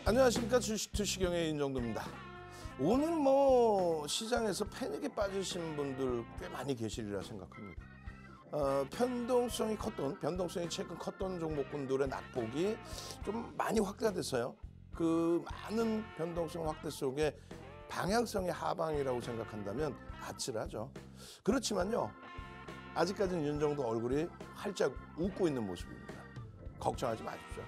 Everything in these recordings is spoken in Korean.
안녕하십니까. 주식투시경의 윤정도입니다. 오늘 시장에서 패닉에 빠지신 분들 꽤 많이 계시리라 생각합니다. 변동성이 최근 컸던 종목군들의 낙폭이 좀 많이 확대가 됐어요. 그 많은 변동성 확대 속에 방향성이 하방이라고 생각한다면 아찔하죠. 그렇지만요, 아직까지는 윤정도 얼굴이 활짝 웃고 있는 모습입니다. 걱정하지 마십시오.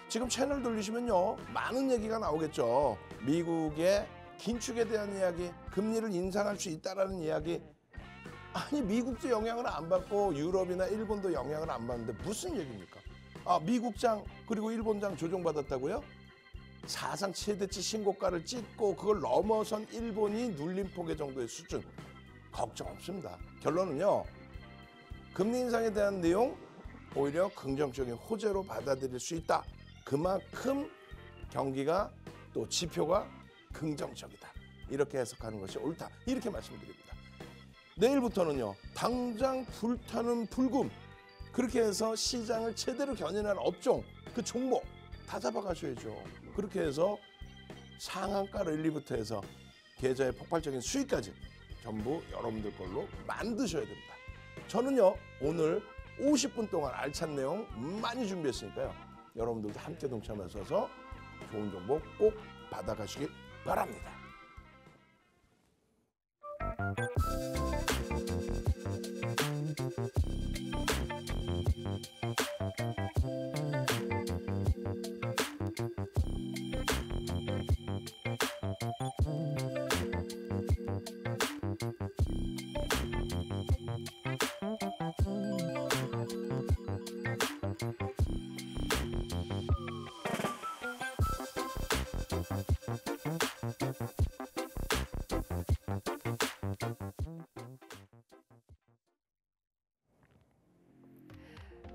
지금 채널 돌리시면요, 많은 얘기가 나오겠죠. 미국의 긴축에 대한 이야기, 금리를 인상할 수 있다라는 이야기. 아니, 미국도 영향을 안 받고 유럽이나 일본도 영향을 안 받는데 무슨 얘기입니까? 미국장 그리고 일본장 조정받았다고요? 사상 최대치 신고가를 찍고 그걸 넘어선 일본이 눌림폭의 정도의 수준. 걱정 없습니다. 결론은요, 금리 인상에 대한 내용 오히려 긍정적인 호재로 받아들일 수 있다. 그만큼 경기가 또 지표가 긍정적이다. 이렇게 해석하는 것이 옳다. 이렇게 말씀드립니다. 내일부터는요, 당장 불타는 불금, 그렇게 해서 시장을 제대로 견인한 업종, 그 종목 다 잡아가셔야죠. 그렇게 해서 상한가를 1, 2부터 해서 계좌의 폭발적인 수익까지 전부 여러분들 걸로 만드셔야 됩니다. 저는요, 오늘 50분 동안 알찬 내용 많이 준비했으니까요, 여러분들도 함께 동참하셔서 좋은 정보 꼭 받아가시기 바랍니다.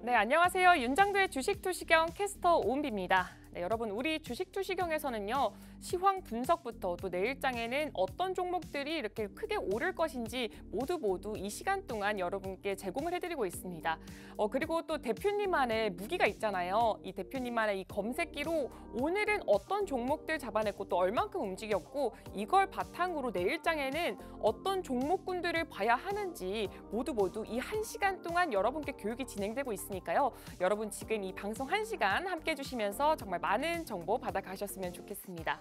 네, 안녕하세요. 윤정도의 주식투시경 캐스터 오은비입니다. 네, 여러분, 우리 주식투시경에서는요, 시황 분석부터 또 내일장에는 어떤 종목들이 이렇게 크게 오를 것인지 모두 이 시간 동안 여러분께 제공을 해드리고 있습니다. 그리고 또 대표님만의 무기가 있잖아요. 이 대표님만의 이 검색기로 오늘은 어떤 종목들 잡아냈고 또 얼만큼 움직였고, 이걸 바탕으로 내일장에는 어떤 종목군들을 봐야 하는지 모두 이 1시간 동안 여러분께 교육이 진행되고 있으니까요. 여러분 지금 이 방송 1시간 함께 해주시면서 정말 많은 정보 받아가셨으면 좋겠습니다.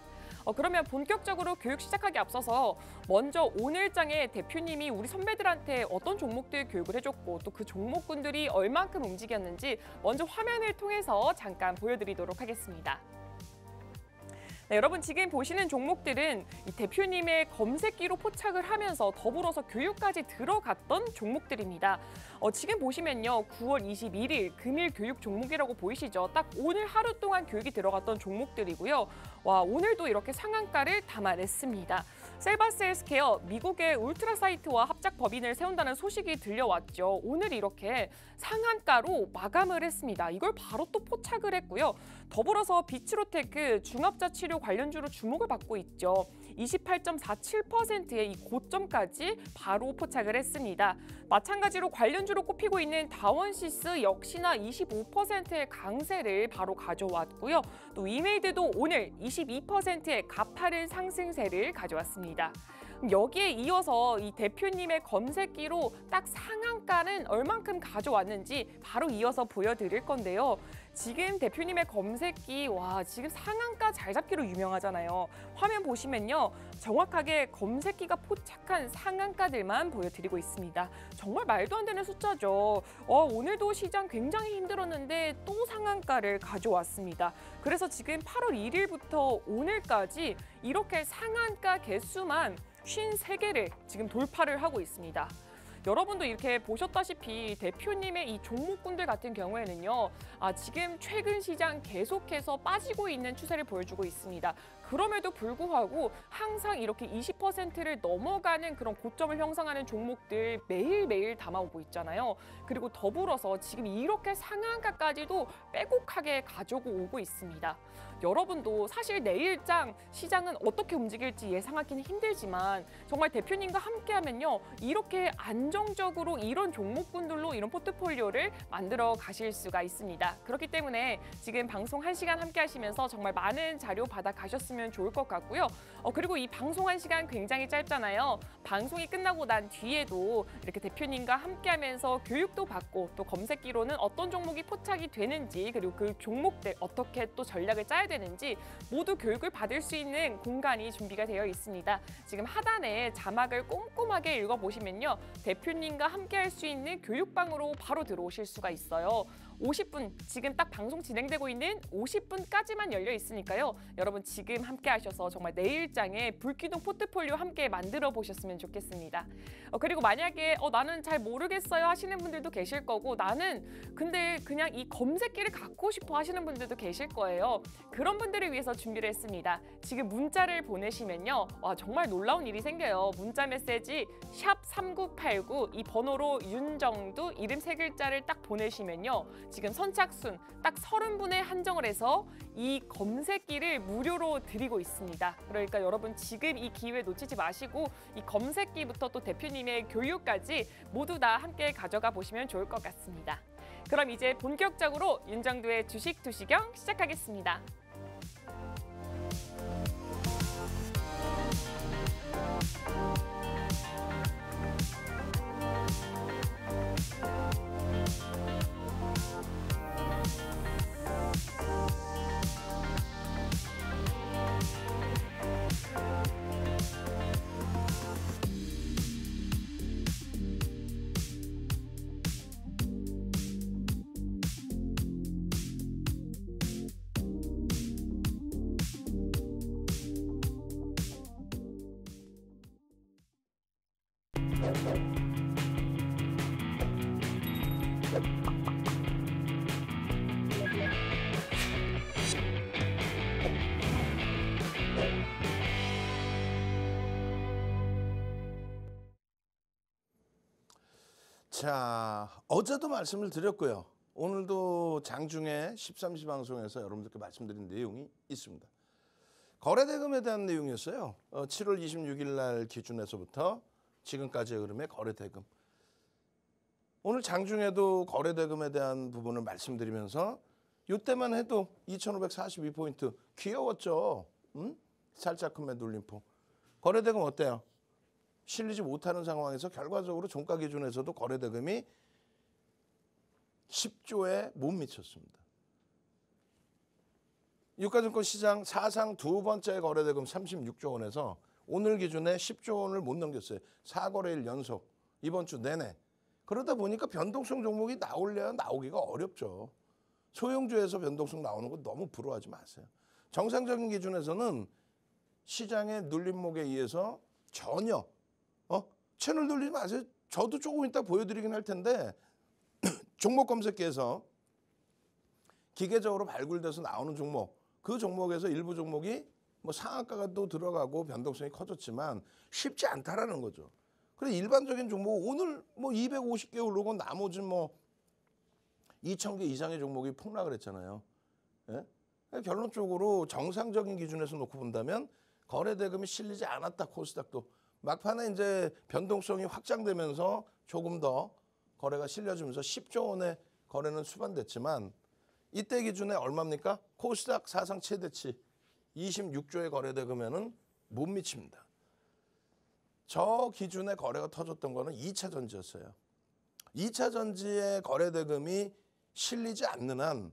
그러면 본격적으로 교육 시작하기 앞서서 먼저 오늘장에 대표님이 우리 선배들한테 어떤 종목들 교육을 해줬고 또 그 종목군들이 얼만큼 움직였는지 먼저 화면을 통해서 잠깐 보여드리도록 하겠습니다. 네, 여러분 지금 보시는 종목들은 이 대표님의 검색기로 포착을 하면서 더불어서 교육까지 들어갔던 종목들입니다. 지금 보시면요, 9월 21일 금일 교육 종목이라고 보이시죠? 딱 오늘 하루 동안 교육이 들어갔던 종목들이고요. 와, 오늘도 이렇게 상한가를 담아냈습니다. 셀바스 헬스케어, 미국의 울트라 사이트와 합작 법인을 세운다는 소식이 들려왔죠. 오늘 이렇게 상한가로 마감을 했습니다. 이걸 바로 또 포착을 했고요. 더불어서 비츠로테크 중합자 치료 관련주로 주목을 받고 있죠. 28.47%의 이 고점까지 바로 포착을 했습니다. 마찬가지로 관련주로 꼽히고 있는 다원시스 역시나 25%의 강세를 바로 가져왔고요. 또 이메이드도 오늘 22%의 가파른 상승세를 가져왔습니다. 여기에 이어서 이 대표님의 검색기로 딱 상한가는 얼만큼 가져왔는지 바로 이어서 보여드릴 건데요. 지금 대표님의 검색기, 와, 지금 상한가 잘 잡기로 유명하잖아요. 화면 보시면요, 정확하게 검색기가 포착한 상한가들만 보여드리고 있습니다. 정말 말도 안 되는 숫자죠. 오늘도 시장 굉장히 힘들었는데 또 상한가를 가져왔습니다. 그래서 지금 8월 1일부터 오늘까지 이렇게 상한가 개수만 53개를 지금 돌파를 하고 있습니다. 여러분도 이렇게 보셨다시피 대표님의 이 종목군들 같은 경우에는요, 지금 최근 시장 계속해서 빠지고 있는 추세를 보여주고 있습니다. 그럼에도 불구하고 항상 이렇게 20%를 넘어가는 그런 고점을 형성하는 종목들 매일매일 담아오고 있잖아요. 그리고 더불어서 지금 이렇게 상한가까지도 빼곡하게 가지고 오고 있습니다. 여러분도 사실 내일장 시장은 어떻게 움직일지 예상하기는 힘들지만 정말 대표님과 함께하면요, 이렇게 안정적으로 이런 종목군들로 이런 포트폴리오를 만들어 가실 수가 있습니다. 그렇기 때문에 지금 방송 1시간 함께 하시면서 정말 많은 자료 받아 가셨으면 좋을 것 같고요. 그리고 이 방송 1시간 굉장히 짧잖아요. 방송이 끝나고 난 뒤에도 이렇게 대표님과 함께하면서 교육도 받고 또 검색기로는 어떤 종목이 포착이 되는지, 그리고 그 종목들 어떻게 또 전략을 짜야 되는지 모두 교육을 받을 수 있는 공간이 준비가 되어 있습니다. 지금 하단에 자막을 꼼꼼하게 읽어보시면요, 대표님과 함께할 수 있는 교육방으로 바로 들어오실 수가 있어요. 50분, 지금 딱 방송 진행되고 있는 50분까지만 열려 있으니까요. 여러분 지금 함께 하셔서 정말 내일장에 불기둥 포트폴리오 함께 만들어 보셨으면 좋겠습니다. 그리고 만약에 나는 잘 모르겠어요 하시는 분들도 계실 거고, 나는 근데 그냥 이 검색기를 갖고 싶어 하시는 분들도 계실 거예요. 그런 분들을 위해서 준비를 했습니다. 지금 문자를 보내시면요, 와, 정말 놀라운 일이 생겨요. 문자 메시지 샵3989 이 번호로 윤정두 이름 3글자를 딱 보내시면요, 지금 선착순 딱 30분에 한정을 해서 이 검색기를 무료로 드리고 있습니다. 그러니까 여러분 지금 이 기회 놓치지 마시고 이 검색기부터 또 대표님의 교육까지 모두 다 함께 가져가 보시면 좋을 것 같습니다. 그럼 이제 본격적으로 윤정두의 주식 투시경 시작하겠습니다. 자, 어제도 말씀을 드렸고요. 오늘도 장중에 13시 방송에서 여러분들께 말씀드린 내용이 있습니다. 거래대금에 대한 내용이었어요. 7월 26일 날 기준에서부터 지금까지의 흐름의 거래대금. 오늘 장중에도 거래대금에 대한 부분을 말씀드리면서 이때만 해도 2542포인트 귀여웠죠. 살짝 큰 매돌림포. 거래대금 어때요? 실리지 못하는 상황에서 결과적으로 종가 기준에서도 거래대금이 10조에 못 미쳤습니다. 유가증권 시장 사상 두 번째 거래대금 36조 원에서 오늘 기준에 10조 원을 못 넘겼어요. 4거래일 연속, 이번 주 내내. 그러다 보니까 변동성 종목이 나올래야 나오기가 어렵죠. 소형주에서 변동성 나오는 거 너무 부러워하지 마세요. 정상적인 기준에서는 시장의 눌림목에 의해서 전혀 채널 돌리지 마세요. 저도 조금 이따 보여드리긴 할 텐데 종목 검색기에서 기계적으로 발굴돼서 나오는 종목, 그 종목에서 일부 종목이 상한가가 또 들어가고 변동성이 커졌지만 쉽지 않다라는 거죠. 그래서 일반적인 종목 오늘 250개 오르고 나머지 2,000개 이상의 종목이 폭락을 했잖아요. 예? 결론적으로 정상적인 기준에서 놓고 본다면 거래대금이 실리지 않았다. 코스닥도 막판에 이제 변동성이 확장되면서 조금 더 거래가 실려주면서 10조 원의 거래는 수반됐지만 이때 기준에 얼마입니까? 코스닥 사상 최대치 26조의 거래대금에는 못 미칩니다. 저 기준에 거래가 터졌던 거는 2차 전지였어요. 2차 전지의 거래대금이 실리지 않는 한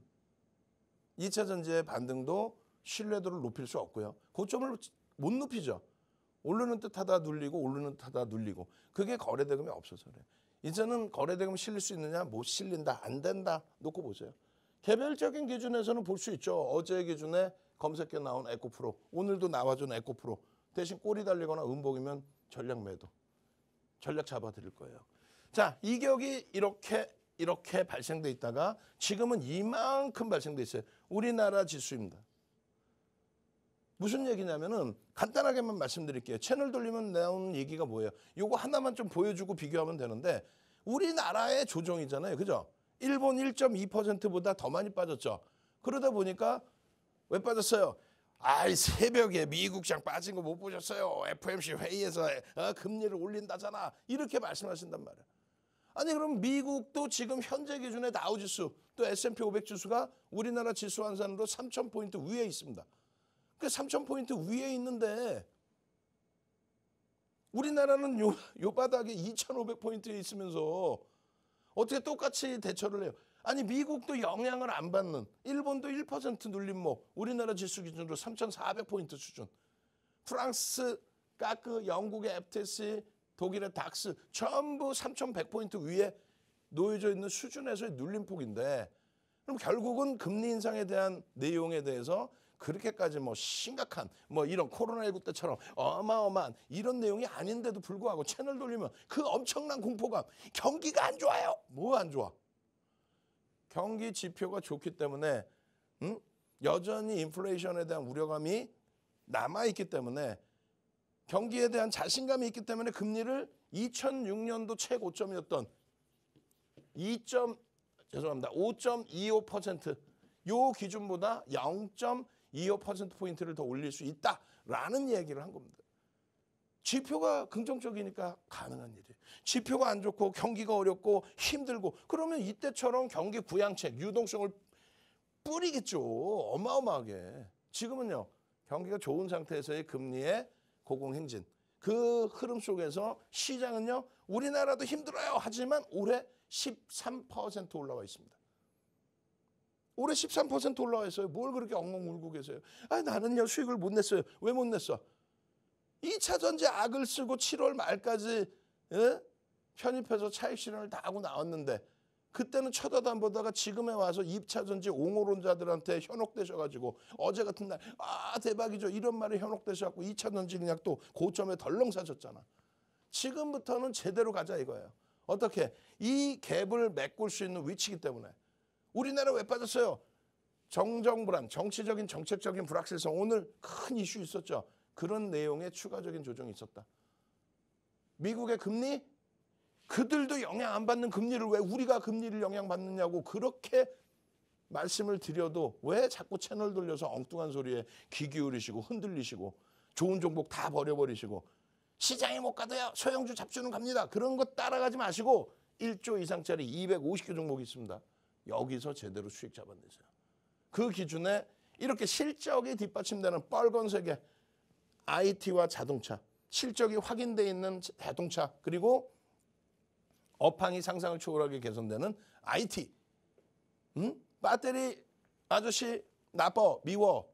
2차 전지의 반등도 신뢰도를 높일 수 없고요. 고점을 못 높이죠. 오르는 듯 하다 눌리고 오르는 듯 하다 눌리고. 그게 거래대금이 없어서 그래요. 이제는 거래대금 실릴 수 있느냐? 못 실린다. 안 된다. 놓고 보세요. 개별적인 기준에서는 볼 수 있죠. 어제 기준에 검색에 나온 에코프로. 오늘도 나와준 에코프로. 대신 꼬리 달리거나 음봉이면 전략 매도. 전략 잡아드릴 거예요. 자, 이격이 이렇게 발생돼 있다가 지금은 이만큼 발생돼 있어요. 우리나라 지수입니다. 무슨 얘기냐면은 간단하게만 말씀드릴게요. 채널 돌리면 나오는 얘기가 뭐예요? 요거 하나만 좀 보여주고 비교하면 되는데 우리나라의 조정이잖아요. 그죠? 일본 1.2%보다 더 많이 빠졌죠. 그러다 보니까 왜 빠졌어요? 아이 새벽에 미국 시장 빠진 거 못 보셨어요? FOMC 회의에서 금리를 올린다잖아. 이렇게 말씀하신단 말이에요. 아니 그럼 미국도 지금 현재 기준의 다우지수 또 S&P 500 지수가 우리나라 지수 환산으로 3,000포인트 위에 있습니다. 그 3,000포인트 위에 있는데 우리나라는 요 바닥에 2,500포인트에 있으면서 어떻게 똑같이 대처를 해요? 아니 미국도 영향을 안 받는 일본도 1% 눌림목 우리나라 지수 기준으로 3,400포인트 수준 프랑스 까크 영국의 FTSE 독일의 닥스 전부 3,100포인트 위에 놓여져 있는 수준에서의 눌림폭인데 그럼 결국은 금리 인상에 대한 내용에 대해서 그렇게까지 뭐 심각한 뭐 이런 코로나19 때처럼 어마어마한 이런 내용이 아닌데도 불구하고 채널 돌리면 그 엄청난 공포감 경기가 안 좋아요. 뭐 안 좋아? 경기 지표가 좋기 때문에 여전히 인플레이션에 대한 우려감이 남아있기 때문에 경기에 대한 자신감이 있기 때문에 금리를 2006년도 최고점이었던 5.25% 요 기준보다 0.25%포인트를 더 올릴 수 있다라는 얘기를 한 겁니다. 지표가 긍정적이니까 가능한 일이에요. 지표가 안 좋고 경기가 어렵고 힘들고 그러면 이때처럼 경기 부양책, 유동성을 뿌리겠죠. 어마어마하게. 지금은요. 경기가 좋은 상태에서의 금리의 고공행진. 그 흐름 속에서 시장은요. 우리나라도 힘들어요. 하지만 올해 13% 올라와 있습니다. 올해 13% 올라와 있어요. 뭘 그렇게 엉엉 울고 계세요? 아, 나는요 수익을 못 냈어요. 왜 못 냈어? 2차 전지 악을 쓰고 7월 말까지 편입해서 차익 실현을 다 하고 나왔는데 그때는 쳐다도 안 보다가 지금에 와서 2차 전지 옹호론자들한테 현혹되셔가지고 어제 같은 날 아 대박이죠 이런 말에 현혹되셔갖고 2차 전지 그냥 또 고점에 덜렁 사셨잖아. 지금부터는 제대로 가자 이거예요. 어떻게? 이 갭을 메꿀 수 있는 위치이기 때문에. 우리나라 왜 빠졌어요? 정정불안, 정치적인 정책적인 불확실성 오늘 큰 이슈 있었죠. 그런 내용의 추가적인 조정이 있었다. 미국의 금리? 그들도 영향 안 받는 금리를 왜 우리가 금리를 영향받느냐고 그렇게 말씀을 드려도 왜 자꾸 채널 돌려서 엉뚱한 소리에 귀 기울이시고 흔들리시고 좋은 종목 다 버려버리시고 시장에 못 가도요. 소형주 잡주는 갑니다. 그런 거 따라가지 마시고 1조 이상짜리 250개 종목이 있습니다. 여기서 제대로 수익 잡아내세요. 그 기준에 이렇게 실적이 뒷받침되는 빨간색의 IT와 자동차, 실적이 확인돼 있는 자동차 그리고 업황이 상상을 초월하게 개선되는 IT. 배터리 아저씨 나빠 미워.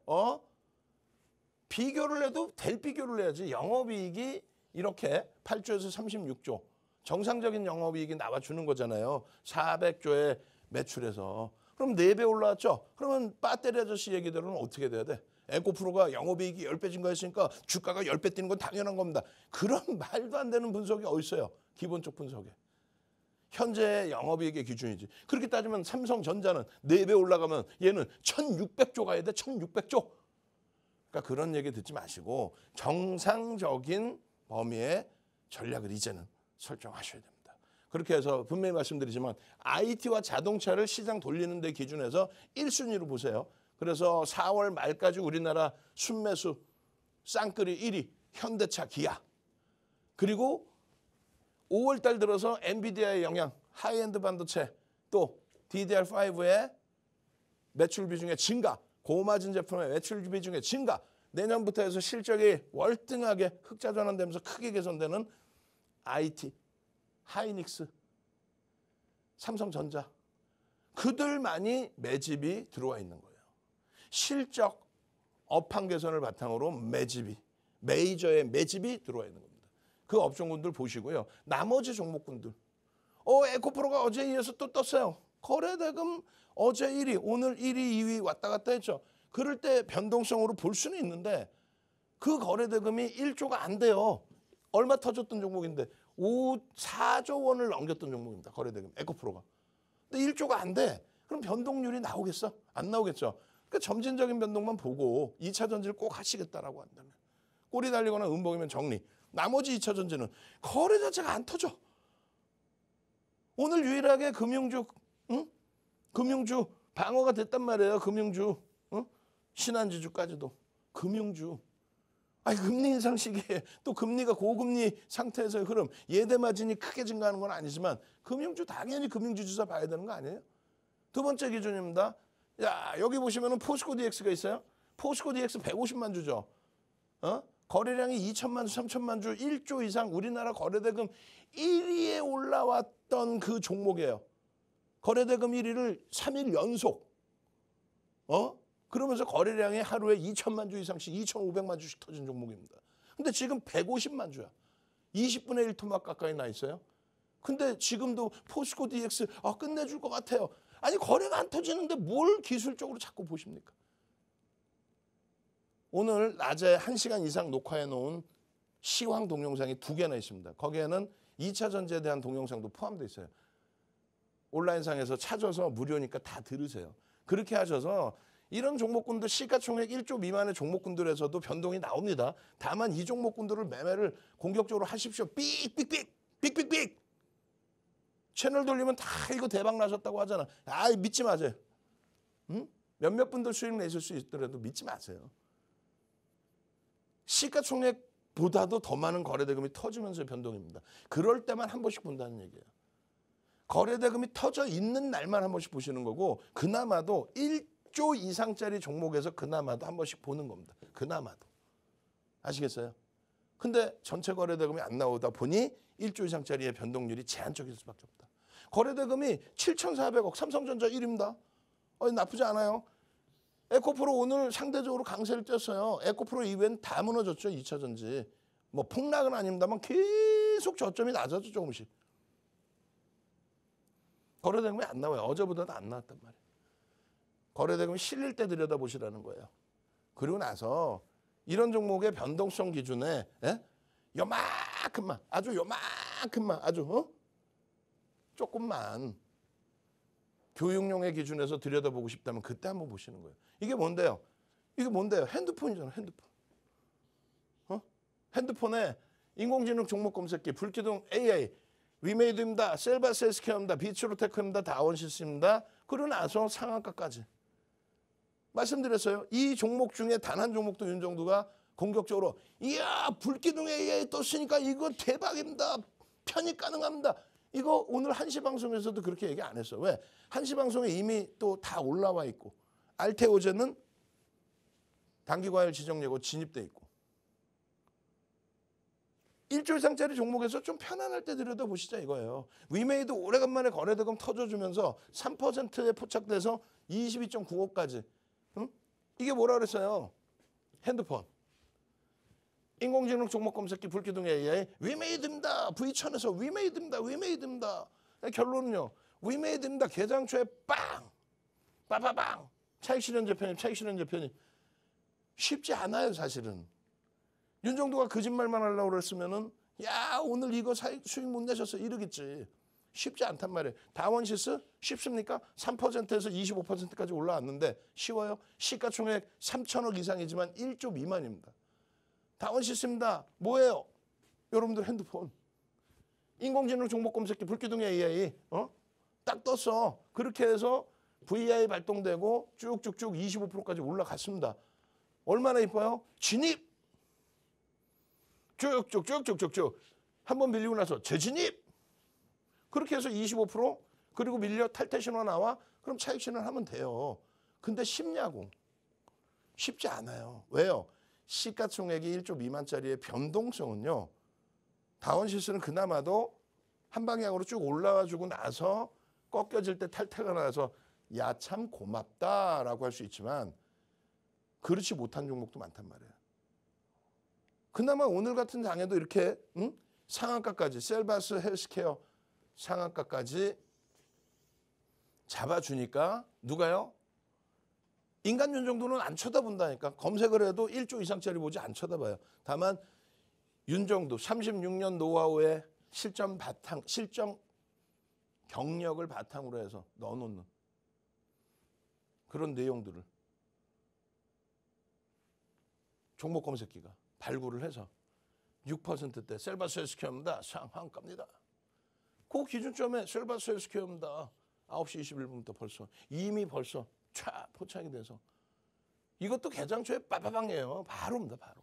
비교를 해도 될 비교를 해야지. 영업이익이 이렇게 8조에서 36조. 정상적인 영업이익이 나와주는 거잖아요. 400조의 매출에서. 그럼 4배 올라왔죠. 그러면 배터리 아저씨 얘기대로는 어떻게 돼야 돼? 에코프로가 영업이익이 10배 증가했으니까 주가가 10배 뛰는 건 당연한 겁니다. 그런 말도 안 되는 분석이 어디 있어요? 기본적 분석에. 현재 영업이익의 기준이지. 그렇게 따지면 삼성전자는 4배 올라가면 얘는 1600조 가야 돼. 1600조. 그러니까 그런 얘기 듣지 마시고 정상적인 범위의 전략을 이제는 설정하셔야 됩니다. 그렇게 해서 분명히 말씀드리지만 IT와 자동차를 시장 돌리는 데 기준해서 1순위로 보세요. 그래서 4월 말까지 우리나라 순매수 쌍끌이 1위 현대차 기아. 그리고 5월 달 들어서 엔비디아의 영향, 하이엔드 반도체, 또 DDR5의 매출 비중의 증가, 고마진 제품의 매출 비중의 증가, 내년부터 해서 실적이 월등하게 흑자 전환되면서 크게 개선되는 IT, 하이닉스, 삼성전자. 그들만이 매집이 들어와 있는 거예요. 실적, 업황 개선을 바탕으로 매집이, 메이저의 매집이 들어와 있는 겁니다. 그 업종군들 보시고요. 나머지 종목군들. 에코프로가 어제 이어서 또 떴어요. 거래대금 어제 1위, 오늘 1위, 2위 왔다 갔다 했죠. 그럴 때 변동성으로 볼 수는 있는데 그 거래대금이 1조가 안 돼요. 얼마 터졌던 종목인데 4조 원을 넘겼던 종목입니다. 거래대금, 에코프로가. 근데 1조가 안 돼. 그럼 변동률이 나오겠어? 안 나오겠죠. 그러니까 점진적인 변동만 보고 2차 전지를 꼭 하시겠다라고 한다면 꼬리 달리거나 음봉이면 정리. 나머지 2차 전지는 거래 자체가 안 터져. 오늘 유일하게 금융주 방어가 됐단 말이에요. 금융주, 신한지주까지도 금융주. 아니 금리 인상 시기에 또 금리가 고금리 상태에서의 흐름, 예대 마진이 크게 증가하는 건 아니지만 금융주 당연히 금융주 주사 봐야 되는 거 아니에요? 두 번째 기준입니다. 야, 여기 보시면은 포스코 DX가 있어요. 포스코 DX 150만 주죠. 거래량이 2천만 주, 3천만 주, 1조 이상 우리나라 거래대금 1위에 올라왔던 그 종목이에요. 거래대금 1위를 3일 연속. 그러면서 거래량이 하루에 2천만 주 이상씩 2,500만 주씩 터진 종목입니다. 근데 지금 150만 주야. 20분의 1 토막 가까이 나 있어요. 근데 지금도 포스코 DX 끝내줄 것 같아요. 아니 거래가 안 터지는데 뭘 기술적으로 자꾸 보십니까? 오늘 낮에 1시간 이상 녹화해 놓은 시황 동영상이 2개나 있습니다. 거기에는 2차 전지에 대한 동영상도 포함되어 있어요. 온라인상에서 찾아서 무료니까 다 들으세요. 그렇게 하셔서 이런 종목군들 시가총액 1조 미만의 종목군들에서도 변동이 나옵니다. 다만 이 종목군들을 매매를 공격적으로 하십시오. 삑 채널 돌리면 다 이거 대박 나셨다고 하잖아. 믿지 마세요. 몇몇 분들 수익 내실 수 있더라도 믿지 마세요. 시가총액보다도 더 많은 거래대금이 터지면서의 변동입니다. 그럴 때만 한 번씩 본다는 얘기예요. 거래대금이 터져 있는 날만 한 번씩 보시는 거고 그나마도 1조 이상짜리 종목에서 그나마도 한 번씩 보는 겁니다. 그나마도. 아시겠어요? 근데 전체 거래대금이 안 나오다 보니 1조 이상짜리의 변동률이 제한적일 수밖에 없다. 거래대금이 7,400억, 삼성전자 1위입니다. 나쁘지 않아요. 에코프로 오늘 상대적으로 강세를 띄었어요. 에코프로 이외엔 다 무너졌죠. 2차 전지. 뭐 폭락은 아닙니다만 계속 저점이 낮아져 조금씩. 거래대금이 안 나와요. 어제보다도 안 나왔단 말이에요. 거래대금이 실릴 때 들여다보시라는 거예요. 그리고 나서 이런 종목의 변동성 기준에 요만큼만 아주 요만큼만 아주 조금만 교육용의 기준에서 들여다보고 싶다면 그때 한번 보시는 거예요. 이게 뭔데요? 핸드폰이잖아. 핸드폰에 인공지능 종목 검색기, 불기둥 AI, 위메이드입니다. 셀바스 헬스케어입니다. 비츠로테크입니다. 다원시스입니다. 그러고 나서 상한가까지. 말씀드렸어요. 이 종목 중에 단 한 종목도 윤정두가 공격적으로 이야 불기둥 AI 떴으니까 이거 대박입니다. 편입 가능합니다. 이거 오늘 1시 방송에서도 그렇게 얘기 안 했어요. 왜? 1시 방송에 이미 또 다 올라와 있고 알테오제는 단기과열 지정 예고 진입돼 있고 1조 이상짜리 종목에서 좀 편안할 때 들여다보시자 이거예요. 위메이드 오래간만에 거래대금 터져주면서 3%에 포착돼서 22.95까지. 이게 뭐라 그랬어요? 핸드폰. 인공지능 종목 검색기 불기둥 AI 위메이드입니다. V1000에서 위메이드입니다. 결론은요. 위메이드입니다. 개장초에 빵! 빠바방! 차익 실현 재편이 쉽지 않아요 사실은. 윤정두가 거짓말만 하려고 그랬으면은 야 오늘 이거 수익 못 내셨어 이러겠지. 쉽지 않단 말이에요. 다원시스 쉽습니까? 3%에서 25%까지 올라왔는데 쉬워요? 시가총액 3천억 이상이지만 1조 미만입니다. 다원시스입니다. 뭐예요? 여러분들 핸드폰. 인공지능 종목 검색기 불기둥 AI 딱 떴어. 그렇게 해서 VI 발동되고 쭉쭉쭉 25%까지 올라갔습니다. 얼마나 이뻐요? 진입. 쭉쭉쭉쭉쭉쭉. 한번 밀리고 나서 재진입. 그렇게 해서 25% 그리고 밀려 탈퇴 신호 나와. 그럼 차익 신호하면 돼요. 근데 쉽냐고. 쉽지 않아요. 왜요? 시가총액이 1조 미만짜리의 변동성은요. 다원시스는 그나마도 한 방향으로 쭉 올라와주고 나서 꺾여질 때 탈퇴가 나서 야 참 고맙다라고 할 수 있지만 그렇지 못한 종목도 많단 말이에요. 그나마 오늘 같은 장에도 이렇게 상한가까지 셀바스 헬스케어 상한가까지 잡아주니까 누가요? 인간 윤정두는 안 쳐다본다니까. 검색을 해도 1조 이상짜리 보지 안 쳐다봐요. 다만 윤정두 36년 노하우의 실전 경력을 바탕으로 해서 넣어놓는 그런 내용들을 종목 검색기가 발굴을 해서 6%대 셀바스헬스케어입니다. 상한가입니다. 그 기준점에 셀바스헬스케어입니다. 9시 21분부터 벌써 촤 포착이 돼서 이것도 개장 초에 빠바방이에요. 바로입니다. 바로.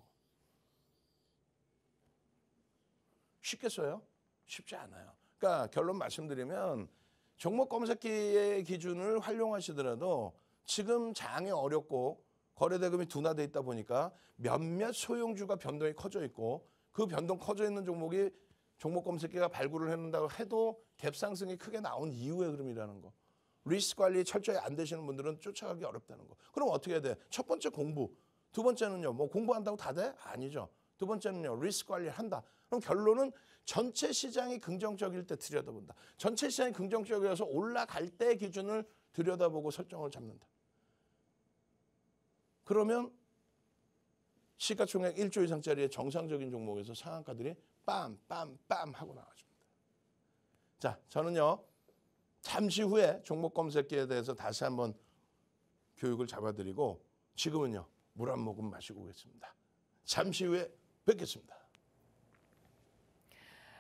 쉽겠어요? 쉽지 않아요. 그러니까 결론 말씀드리면 종목 검색기의 기준을 활용하시더라도 지금 장이 어렵고 거래대금이 둔화돼 있다 보니까 몇몇 소형주가 변동이 커져 있고 그 변동 커져 있는 종목이 종목 검색기가 발굴을 해낸다고 해도 갭 상승이 크게 나온 이후의 흐름이라는 거. 리스크 관리 철저히 안 되시는 분들은 쫓아가기 어렵다는 거. 그럼 어떻게 해야 돼? 첫 번째 공부. 두 번째는요. 뭐 공부한다고 다 돼? 아니죠. 두 번째는요. 리스크 관리를 한다. 그럼 결론은 전체 시장이 긍정적일 때 들여다본다. 전체 시장이 긍정적이어서 올라갈 때 기준을 들여다보고 설정을 잡는다. 그러면 시가총액 1조 이상짜리의 정상적인 종목에서 상한가들이 빰빰빰 하고 나와줍니다. 자, 저는요. 잠시 후에 종목 검색기에 대해서 다시 한번 교육을 잡아드리고 지금은요. 물 한 모금 마시고 오겠습니다. 잠시 후에 뵙겠습니다.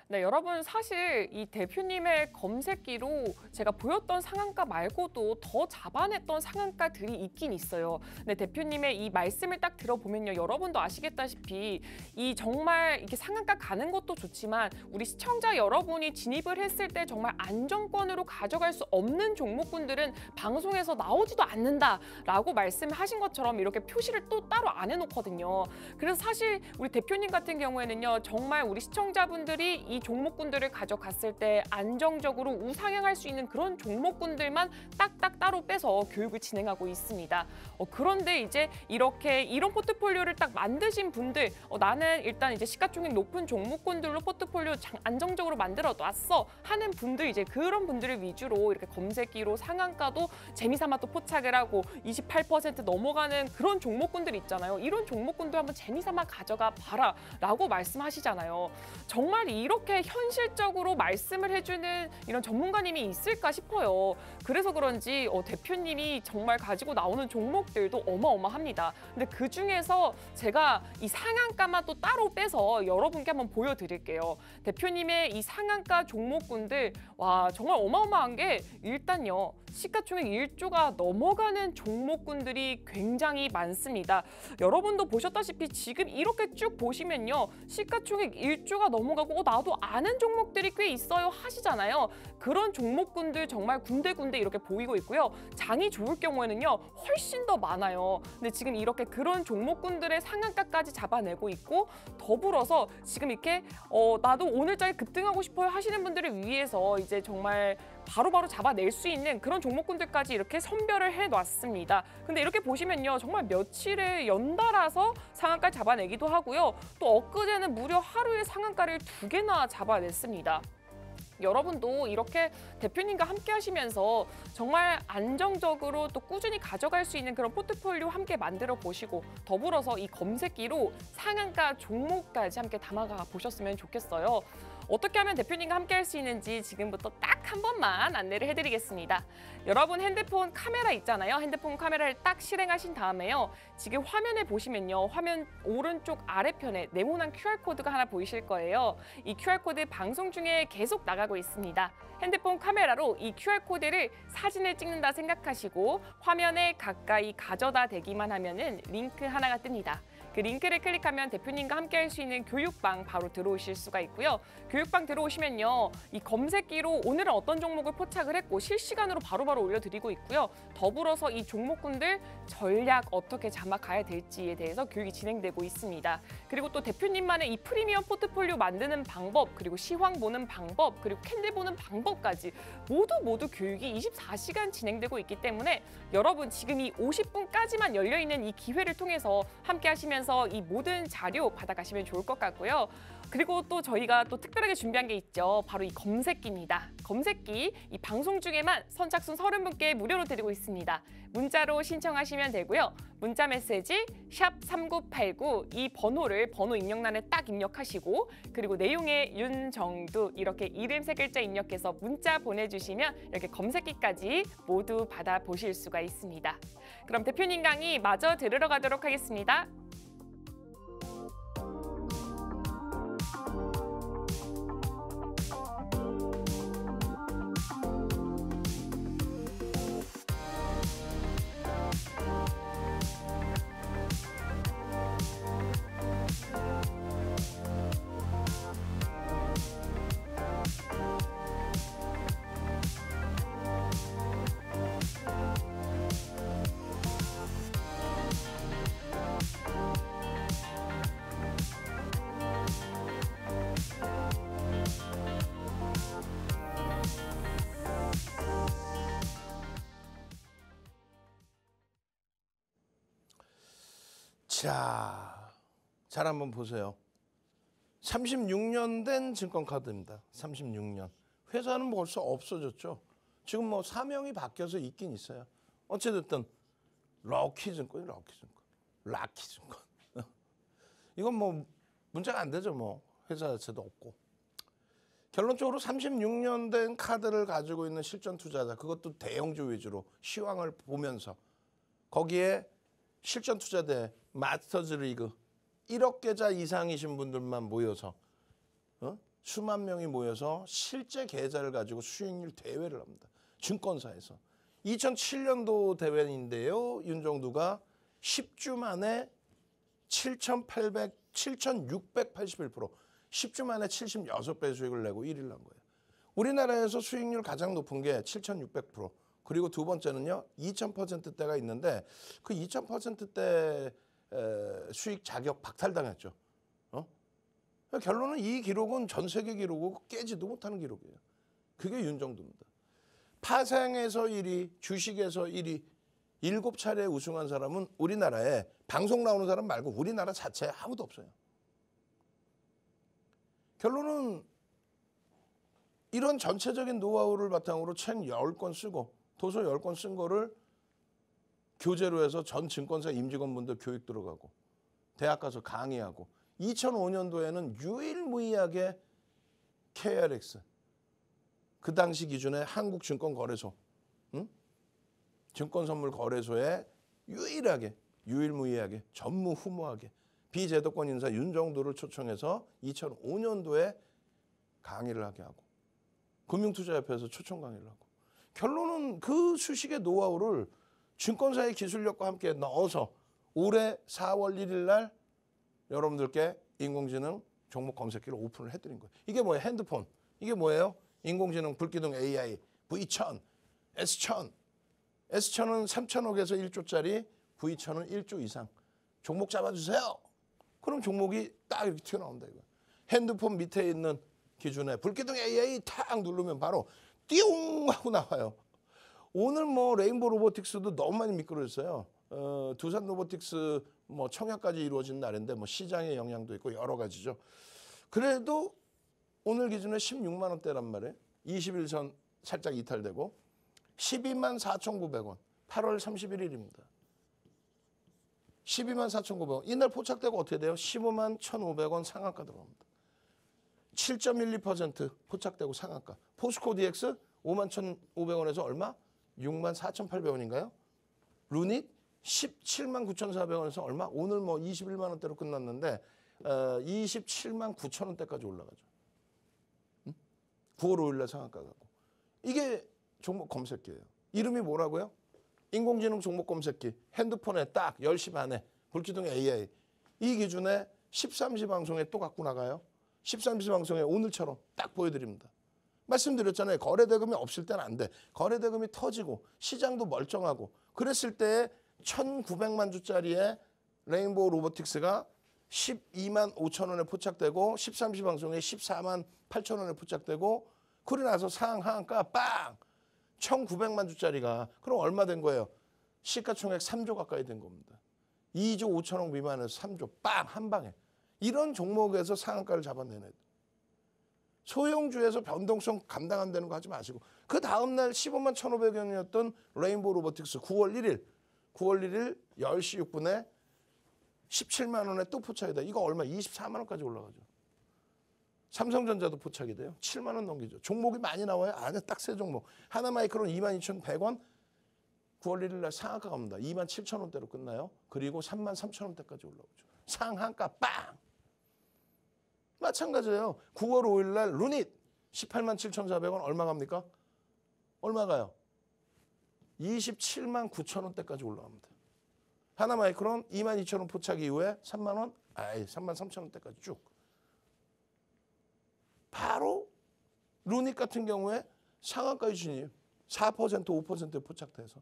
네, 여러분 사실 이 대표님의 검색기로 제가 보였던 상한가 말고도 더 잡아냈던 상한가들이 있긴 있어요. 네, 대표님의 이 말씀을 딱 들어보면요. 여러분도 아시겠다시피 이 정말 이렇게 상한가 가는 것도 좋지만 우리 시청자 여러분이 진입을 했을 때 정말 안정권으로 가져갈 수 없는 종목군들은 방송에서 나오지도 않는다라고 말씀하신 것처럼 이렇게 표시를 또 따로 안 해놓거든요. 그래서 사실 우리 대표님 같은 경우에는요. 정말 우리 시청자분들이 이 종목군들을 가져갔을 때 안정적으로 우상향할 수 있는 그런 종목군들만 딱딱 따로 빼서 교육을 진행하고 있습니다. 그런데 이제 이런 포트폴리오를 딱 만드신 분들 나는 일단 이제 시가총액 높은 종목군들로 포트폴리오 안정적으로 만들어 놨어 하는 분들 이제 그런 분들을 위주로 이렇게 검색기로 상한가도 재미삼아 또 포착을 하고 28% 넘어가는 그런 종목군들 있잖아요. 이런 종목군들 한번 재미삼아 가져가 봐라 라고 말씀하시잖아요. 정말 이렇게 현실적으로 말씀을 해주는 이런 전문가님이 있을까 싶어요. 그래서 그런지 대표님이 정말 가지고 나오는 종목들도 어마어마합니다. 근데 그중에서 제가 이 상한가만 또 따로 빼서 여러분께 한번 보여드릴게요. 대표님의 이 상한가 종목군들 와 정말 어마어마한 게 일단요. 시가총액 1조가 넘어가는 종목군들이 굉장히 많습니다. 여러분도 보셨다시피 지금 이렇게 쭉 보시면요. 시가총액 1조가 넘어가고 나도 아는 종목들이 꽤 있어요 하시잖아요. 그런 종목군들 정말 군데군데 이렇게 보이고 있고요. 장이 좋을 경우에는요. 훨씬 더 많아요. 근데 지금 이렇게 그런 종목군들의 상한가까지 잡아내고 있고 더불어서 지금 이렇게 나도 오늘자리 급등하고 싶어요 하시는 분들을 위해서 이제 정말 바로바로 잡아낼 수 있는 그런 종목군들까지 이렇게 선별을 해놨습니다. 근데 이렇게 보시면요. 정말 며칠을 연달아서 상한가 잡아내기도 하고요. 또 엊그제는 무려 하루에 상한가를 2개나 잡아냈습니다. 여러분도 이렇게 대표님과 함께 하시면서 정말 안정적으로 또 꾸준히 가져갈 수 있는 그런 포트폴리오 함께 만들어 보시고 더불어서 이 검색기로 상한가 종목까지 함께 담아가 보셨으면 좋겠어요. 어떻게 하면 대표님과 함께 할 수 있는지 지금부터 딱 한 번만 안내를 해드리겠습니다. 여러분 핸드폰 카메라 있잖아요. 핸드폰 카메라를 딱 실행하신 다음에요. 지금 화면에 보시면요. 화면 오른쪽 아래편에 네모난 QR코드가 하나 보이실 거예요. 이 QR코드 방송 중에 계속 나가고 있습니다. 핸드폰 카메라로 이 QR코드를 사진을 찍는다 생각하시고 화면에 가까이 가져다 대기만 하면은 링크 하나가 뜹니다. 그 링크를 클릭하면 대표님과 함께 할 수 있는 교육방 바로 들어오실 수가 있고요. 교육방 들어오시면요. 이 검색기로 오늘은 어떤 종목을 포착을 했고 실시간으로 바로바로 올려드리고 있고요. 더불어서 이 종목군들 전략 어떻게 잡아가야 될지에 대해서 교육이 진행되고 있습니다. 그리고 또 대표님만의 이 프리미엄 포트폴리오 만드는 방법, 그리고 시황 보는 방법, 그리고 캔들 보는 방법까지 모두 교육이 24시간 진행되고 있기 때문에 여러분 지금 이 50분까지만 열려있는 이 기회를 통해서 함께 하시면서 이 모든 자료 받아가시면 좋을 것 같고요. 그리고 또 저희가 또 특별하게 준비한 게 있죠. 바로 이 검색기입니다. 검색기 이 방송 중에만 선착순 30분께 무료로 드리고 있습니다. 문자로 신청하시면 되고요. 문자 메시지 샵3989 이 번호 입력란에 딱 입력하시고 그리고 내용에 윤정두 이렇게 이름 3글자 입력해서 문자 보내주시면 이렇게 검색기까지 모두 받아보실 수가 있습니다. 그럼 대표님 강의 마저 들으러 가도록 하겠습니다. 자, 잘 한번 보세요. 36년 된 증권카드입니다. 36년. 회사는 벌써 없어졌죠. 지금 뭐 사명이 바뀌어서 있긴 있어요. 어찌됐든 럭키증권. 라키증권. 이건 뭐 문제가 안 되죠. 뭐 회사 자체도 없고. 결론적으로 36년 된 카드를 가지고 있는 실전 투자자, 그것도 대형주 위주로 시황을 보면서 거기에 실전 투자대 마스터즈 리그 1억 계좌 이상이신 분들만 모여서 수만 명이 모여서 실제 계좌를 가지고 수익률 대회를 합니다. 증권사에서. 2007년도 대회인데요. 윤정두가 10주 만에 7,681%, 10주 만에 76배 수익을 내고 1위를 한 거예요. 우리나라에서 수익률 가장 높은 게 7,600%, 그리고 두 번째는요 2,000%대가 있는데 그 2,000%대 수익 자격 박탈당했죠. 결론은 이 기록은 전 세계 기록이고 깨지도 못하는 기록이에요. 그게 윤정두입니다. 파생에서 1위, 주식에서 1위, 7차례 우승한 사람은 우리나라에 방송 나오는 사람 말고 우리나라 자체에 아무도 없어요. 결론은 이런 전체적인 노하우를 바탕으로 책 10권 쓰고 도서 10권 쓴 거를 교재로 해서 전 증권사 임직원분들 교육 들어가고 대학 가서 강의하고 2005년도에는 유일무이하게 KRX, 그 당시 기준의 한국증권거래소, 증권선물거래소에 유일무이하게 전무후무하게 비제도권 인사 윤정두를 초청해서 2005년도에 강의를 하게 하고 금융투자협회에서 초청 강의를 하고 결론은 그 수식의 노하우를 증권사의 기술력과 함께 넣어서 올해 4월 1일 날 여러분들께 인공지능 종목 검색기를 오픈을 해드린 거예요. 이게 뭐예요? 핸드폰. 이게 뭐예요? 인공지능 불기둥 AI, V1000, S1000. S1000은 3천억에서 1조짜리, V1000은 1조 이상. 종목 잡아주세요. 그럼 종목이 딱 이렇게 튀어나온다 이거. 핸드폰 밑에 있는 기준에 불기둥 AI 탁 누르면 바로 띠용 하고 나와요. 오늘 뭐 레인보우 로보틱스도 너무 많이 미끄러졌어요. 두산 로보틱스 뭐 청약까지 이루어진 날인데 뭐 시장의 영향도 있고 여러 가지죠. 그래도 오늘 기준에 16만 원대란 말이에요. 20일 전 살짝 이탈되고 12만 4,900원. 8월 31일입니다. 12만 4,900원. 이날 포착되고 어떻게 돼요? 15만 1,500원 상한가 들어갑니다. 7.12% 포착되고 상한가. 포스코 DX 5만 1,500원에서 얼마? 6만 4,800원인가요? 루닛 17만 9,400원에서 얼마? 오늘 뭐 21만 원대로 끝났는데 27만 9천 원대까지 올라가죠. 9월 5일 날 상한가 가고. 이게 종목 검색기예요. 이름이 뭐라고요? 인공지능 종목 검색기. 핸드폰에 딱 10시 반에 불기둥 AI. 이 기준에 13시 방송에 또 갖고 나가요. 13시 방송에 오늘처럼 딱 보여드립니다. 말씀드렸잖아요. 거래대금이 없을 때는 안 돼. 거래대금이 터지고 시장도 멀쩡하고 그랬을 때 1,900만 주짜리의 레인보우 로보틱스가 12만 5천 원에 포착되고 13시 방송에 14만 8천 원에 포착되고 그러고 나서 상한가 빵! 1,900만 주짜리가 그럼 얼마 된 거예요? 시가총액 3조 가까이 된 겁니다. 2조 5천억 미만에서 3조 빵! 한 방에. 이런 종목에서 상한가를 잡아내는 소형주에서 변동성 감당 안 되는 거 하지 마시고 그 다음날 15만 1,500원이었던 레인보우 로보틱스 9월 1일 10시 6분에 17만 원에 또 포착이다. 이거 얼마? 24만 원까지 올라가죠. 삼성전자도 포착이 돼요. 7만 원 넘기죠. 종목이 많이 나와요. 아니요. 딱 세 종목. 하나마이크로는 22,100원. 9월 1일 날 상한가 갑니다. 27,000원대로 끝나요. 그리고 33,000원대까지 올라오죠. 상한가 빵! 마찬가지예요. 9월 5일 날 루닛 18만 7,400원 얼마 갑니까? 얼마 가요? 27만 9천 원대까지 올라갑니다. 하나마이크론 2만 2천 원 포착 이후에 3만 원, 3만 3천 원대까지 쭉. 바로 루닛 같은 경우에 상한가 수준이에요. 4%, 5% 포착돼서.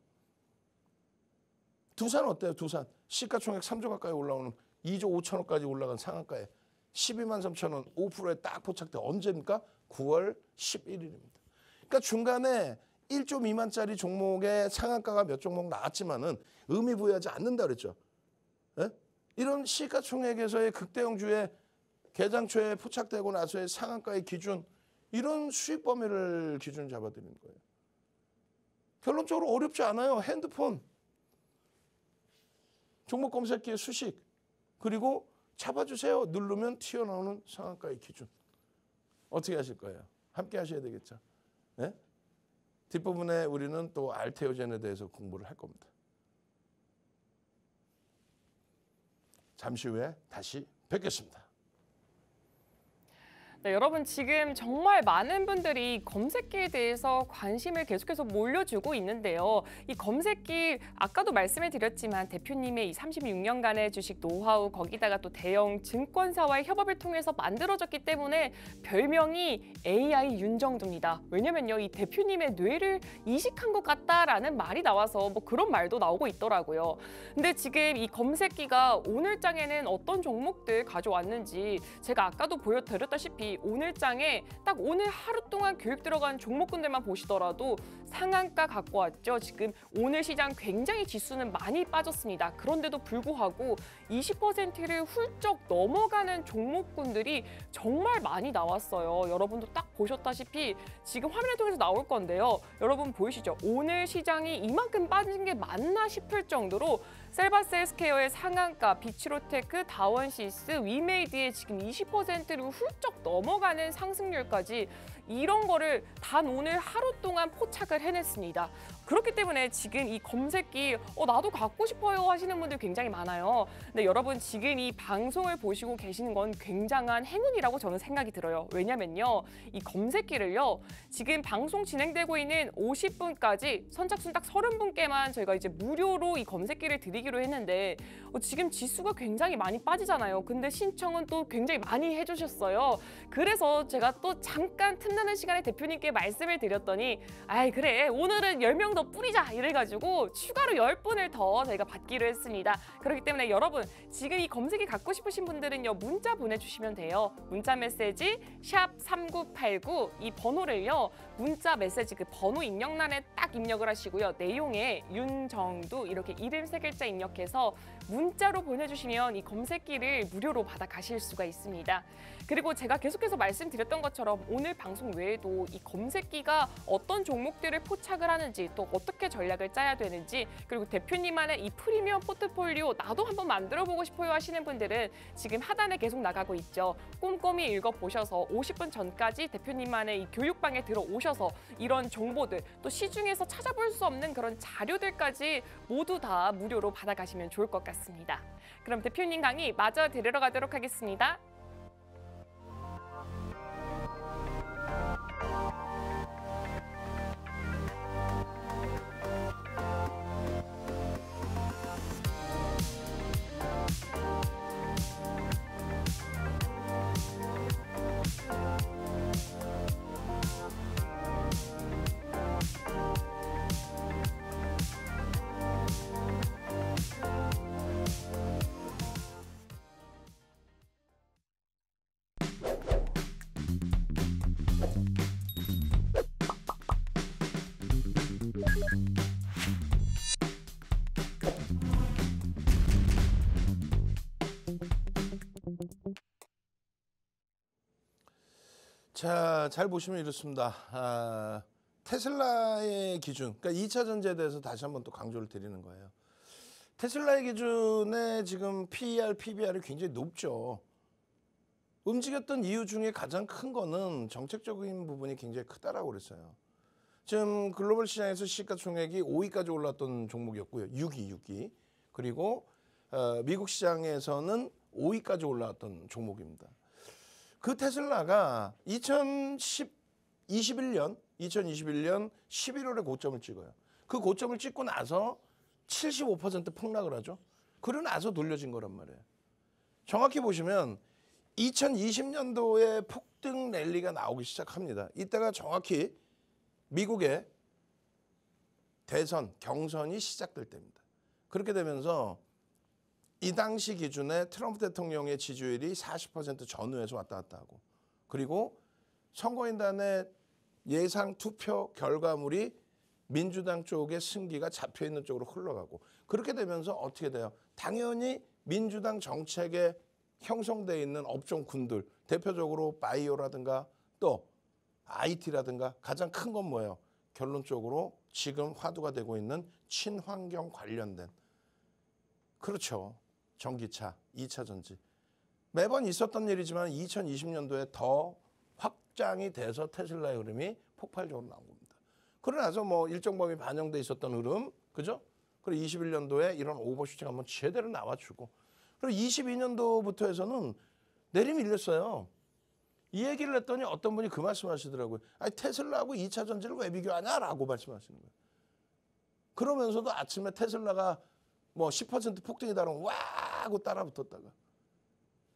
두산 어때요? 두산 시가총액 3조 가까이 올라오는 2조 5천원까지 올라간 상한가에 12만 3천 원 5%에 딱 포착돼. 언제입니까? 9월 11일입니다. 그러니까 중간에 1조 미만짜리 종목의 상한가가 몇 종목 나왔지만은 의미 부여하지 않는다 그랬죠. 예? 이런 시가총액에서의 극대형주의 개장초에 포착되고 나서의 상한가의 기준, 이런 수익 범위를 기준 잡아드리는 거예요. 결론적으로 어렵지 않아요. 핸드폰, 종목 검색기의 수식, 그리고 잡아주세요. 누르면 튀어나오는 상한가의 기준. 어떻게 하실 거예요? 함께 하셔야 되겠죠. 네? 뒷부분에 우리는 또 알테오젠에 대해서 공부를 할 겁니다. 잠시 후에 다시 뵙겠습니다. 네, 여러분 지금 정말 많은 분들이 검색기에 대해서 관심을 계속해서 몰려주고 있는데요. 이 검색기 아까도 말씀을 드렸지만 대표님의 이 36년간의 주식 노하우, 거기다가 또 대형 증권사와의 협업을 통해서 만들어졌기 때문에 별명이 AI 윤정두입니다. 왜냐면요, 이 대표님의 뇌를 이식한 것 같다라는 말이 나와서 뭐 그런 말도 나오고 있더라고요. 근데 지금 이 검색기가 오늘 장에는 어떤 종목들 가져왔는지 제가 아까도 보여드렸다시피 오늘 장에 딱 오늘 하루 동안 교육 들어간 종목군들만 보시더라도 상한가 갖고 왔죠. 지금 오늘 시장 굉장히 지수는 많이 빠졌습니다. 그런데도 불구하고 20%를 훌쩍 넘어가는 종목군들이 정말 많이 나왔어요. 여러분도 딱 보셨다시피 지금 화면을 통해서 나올 건데요. 여러분 보이시죠? 오늘 시장이 이만큼 빠진 게 맞나 싶을 정도로 셀바스 헬스케어의 상한가, 비치로테크, 다원시스, 위메이드의 지금 20%를 훌쩍 넘어가는 상승률까지 이런 거를 단 오늘 하루 동안 포착을 해냈습니다. 그렇기 때문에 지금 이 검색기 나도 갖고 싶어요 하시는 분들 굉장히 많아요. 근데 여러분 지금 이 방송을 보시고 계시는 건 굉장한 행운이라고 저는 생각이 들어요. 왜냐면요, 이 검색기를요 지금 방송 진행되고 있는 50분까지 선착순 딱 30분께만 저희가 이제 무료로 이 검색기를 드리기로 했는데 지금 지수가 굉장히 많이 빠지잖아요. 근데 신청은 또 굉장히 많이 해주셨어요. 그래서 제가 또 잠깐 틈나는 시간에 대표님께 말씀을 드렸더니 아이 그래 오늘은 10명 더 뿌리자 이래가지고 추가로 10분을 더 저희가 받기로 했습니다. 그렇기 때문에 여러분 지금 이 검색기 갖고 싶으신 분들은요 문자 보내주시면 돼요. 문자 메시지 샵3989 이 번호를요 문자 메시지 그 번호 입력란에 딱 입력을 하시고요. 내용에 윤정두 이렇게 이름 3글자 입력해서 문자로 보내주시면 이 검색기를 무료로 받아 가실 수가 있습니다. 그리고 제가 계속해서 말씀드렸던 것처럼 오늘 방송 외에도 이 검색기가 어떤 종목들을 포착을 하는지 또 어떻게 전략을 짜야 되는지 그리고 대표님만의 이 프리미엄 포트폴리오 나도 한번 만들어보고 싶어요 하시는 분들은 지금 하단에 계속 나가고 있죠. 꼼꼼히 읽어보셔서 50분 전까지 대표님만의 이 교육방에 들어오셔서 이런 정보들 또 시중에서 찾아볼 수 없는 그런 자료들까지 모두 다 무료로 받아가시면 좋을 것 같습니다. 그럼 대표님 강의 마저 들으러 가도록 하겠습니다. 자, 잘 보시면 이렇습니다. 테슬라의 기준, 그러니까 2차 전지에 대해서 다시 한번 또 강조를 드리는 거예요. 테슬라의 기준에 지금 PER, PBR이 굉장히 높죠. 움직였던 이유 중에 가장 큰 거는 정책적인 부분이 굉장히 크다라고 그랬어요. 지금 글로벌 시장에서 시가총액이 5위까지 올랐던 종목이었고요. 6위. 그리고 미국 시장에서는 5위까지 올라왔던 종목입니다. 그 테슬라가 2021년 11월에 고점을 찍어요. 그 고점을 찍고 나서 75% 폭락을 하죠. 그러고 나서 돌려진 거란 말이에요. 정확히 보시면 2020년도에 폭등 랠리가 나오기 시작합니다. 이때가 정확히 미국의 대선, 경선이 시작될 때입니다. 그렇게 되면서 이 당시 기준에 트럼프 대통령의 지지율이 40% 전후에서 왔다 갔다 하고 그리고 선거인단의 예상 투표 결과물이 민주당 쪽의 승기가 잡혀 있는 쪽으로 흘러가고 그렇게 되면서 어떻게 돼요? 당연히 민주당 정책에 형성되어 있는 업종군들 대표적으로 바이오라든가 또 IT라든가 가장 큰 건 뭐예요? 결론적으로 지금 화두가 되고 있는 친환경 관련된 그렇죠. 전기차, 2차 전지. 매번 있었던 일이지만 2020년도에 더 확장이 돼서 테슬라의 흐름이 폭발적으로 나온 겁니다. 그러나서 뭐 일정 범위 반영돼 있었던 흐름, 그죠? 그리고 21년도에 이런 오버슈팅 한번 제대로 나와주고 그리고 22년도부터 해서는 내리밀렸어요. 이 얘기를 했더니 어떤 분이 그 말씀하시더라고요. 아니 테슬라하고 2차 전지를 왜 비교하냐라고 말씀하시는 거예요. 그러면서도 아침에 테슬라가 뭐 10% 폭등이다 그러면 와 하고 따라붙었다가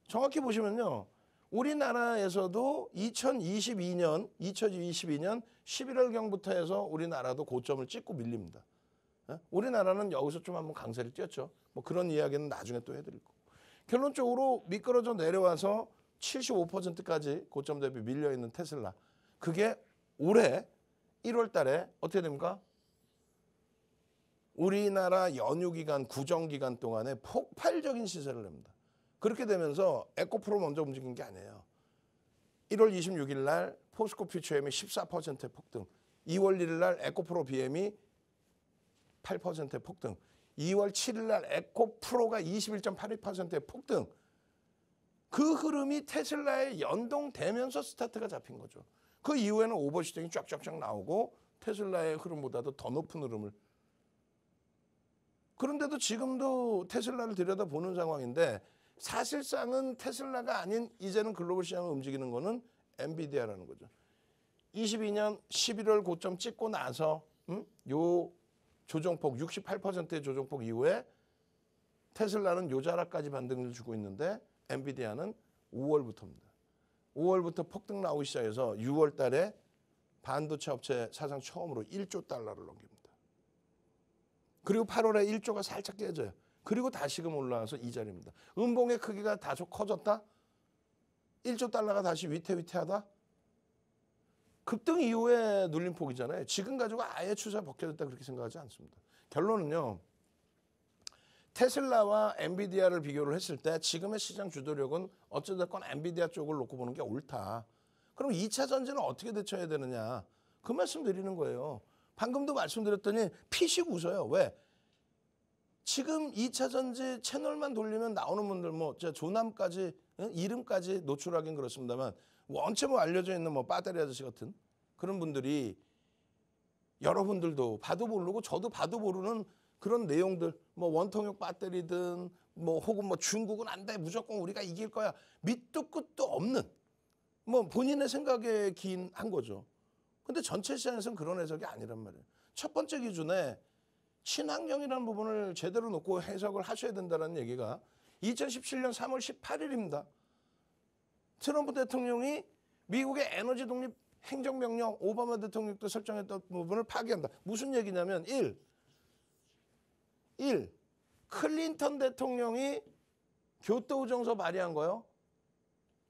정확히 보시면요. 우리나라에서도 2022년 11월경부터 해서 우리나라도 고점을 찍고 밀립니다. 우리나라는 여기서 좀 한번 강세를 띄었죠. 뭐 그런 이야기는 나중에 또 해드릴 거고. 결론적으로 미끄러져 내려와서 75%까지 고점 대비 밀려있는 테슬라. 그게 올해 1월 달에 어떻게 됩니까? 우리나라 연휴기간, 구정기간 동안에 폭발적인 시세를 냅니다. 그렇게 되면서 에코프로 먼저 움직인 게 아니에요. 1월 26일 날 포스코 퓨처엠이 14%의 폭등, 2월 1일 날 에코프로 BM이 8%의 폭등, 2월 7일 날 에코프로가 21.82%의 폭등. 그 흐름이 테슬라에 연동되면서 스타트가 잡힌 거죠. 그 이후에는 오버슈팅이 쫙쫙쫙 나오고 테슬라의 흐름보다도 더 높은 흐름을. 그런데도 지금도 테슬라를 들여다보는 상황인데 사실상은 테슬라가 아닌 이제는 글로벌 시장을 움직이는 거는 엔비디아라는 거죠. 22년 11월 고점 찍고 나서 요 조정폭 68%의 조정폭 이후에 테슬라는 요 자락까지 반등을 주고 있는데 엔비디아는 5월부터입니다. 5월부터 폭등 나오기 시작해서 6월 달에 반도체 업체 사상 처음으로 1조 달러를 넘깁니다. 그리고 8월에 1조가 살짝 깨져요. 그리고 다시금 올라와서 이 자리입니다. 음봉의 크기가 다소 커졌다? 1조 달러가 다시 위태위태하다? 급등 이후에 눌림폭이잖아요. 지금 가지고 아예 추세 벗겨졌다 그렇게 생각하지 않습니다. 결론은요. 테슬라와 엔비디아를 비교를 했을 때 지금의 시장 주도력은 어찌됐건 엔비디아 쪽을 놓고 보는 게 옳다. 그럼 2차 전지는 어떻게 대처해야 되느냐. 그 말씀 드리는 거예요. 방금도 말씀드렸더니 피식 웃어요. 왜? 지금 2차 전지 채널만 돌리면 나오는 분들 뭐 조남까지 이름까지 노출하긴 그렇습니다만 원체 뭐 알려져 있는 뭐 배터리 아저씨 같은 그런 분들이 여러분들도 봐도 모르고 저도 봐도 모르는 그런 내용들 뭐 원통역 배터리든 뭐 혹은 뭐 중국은 안 돼 무조건 우리가 이길 거야 밑도 끝도 없는 뭐 본인의 생각에 기인한 거죠. 근데 전체 시장에서는 그런 해석이 아니란 말이에요. 첫 번째 기준에 친환경이라는 부분을 제대로 놓고 해석을 하셔야 된다는 얘기가 2017년 3월 18일입니다. 트럼프 대통령이 미국의 에너지 독립 행정명령 오바마 대통령도 설정했던 부분을 파기한다. 무슨 얘기냐면 1. 클린턴 대통령이 교토의정서 발의한 거요.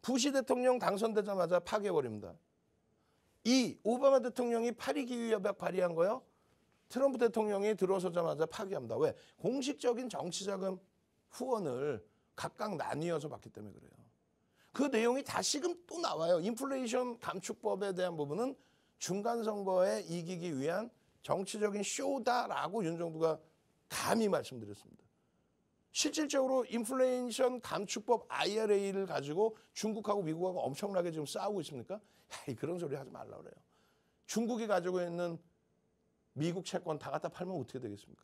부시 대통령 당선되자마자 파기해버립니다. 2. 오바마 대통령이 파리 기후협약 발의한 거요. 트럼프 대통령이 들어서자마자 파기합니다. 왜? 공식적인 정치자금 후원을 각각 나뉘어서 받기 때문에 그래요. 그 내용이 다시금 또 나와요. 인플레이션 감축법에 대한 부분은 중간선거에 이기기 위한 정치적인 쇼다라고 윤 정부가 감히 말씀드렸습니다. 실질적으로 인플레이션 감축법 IRA를 가지고 중국하고 미국하고 엄청나게 지금 싸우고 있습니까? 그런 소리 하지 말라 그래요. 중국이 가지고 있는 미국 채권 다 갖다 팔면 어떻게 되겠습니까?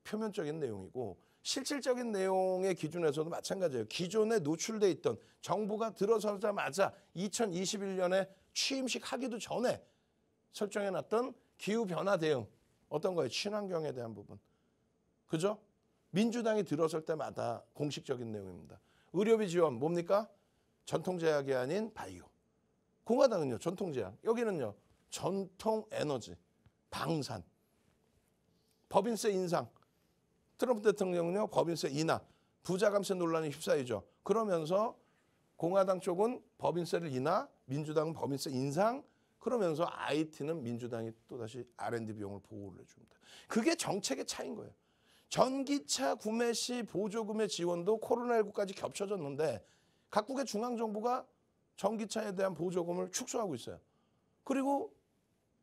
표면적인 내용이고 실질적인 내용의 기준에서도 마찬가지예요. 기존에 노출돼 있던 정부가 들어서자마자 2021년에 취임식 하기도 전에 설정해놨던 기후변화 대응 어떤 거예요? 친환경에 대한 부분. 그죠? 민주당이 들어설 때마다 공식적인 내용입니다. 의료비 지원 뭡니까? 전통제약이 아닌 바이오. 공화당은요. 전통제약. 여기는요. 전통에너지. 방산. 법인세 인상. 트럼프 대통령은요. 법인세 인하. 부자감세 논란이 휩싸이죠. 그러면서 공화당 쪽은 법인세를 인하, 민주당은 법인세 인상, 그러면서 IT는 민주당이 또다시 R&D 비용을 보호를 해줍니다. 그게 정책의 차이인 거예요. 전기차 구매 시 보조금의 지원도 코로나19까지 겹쳐졌는데 각국의 중앙정부가 전기차에 대한 보조금을 축소하고 있어요. 그리고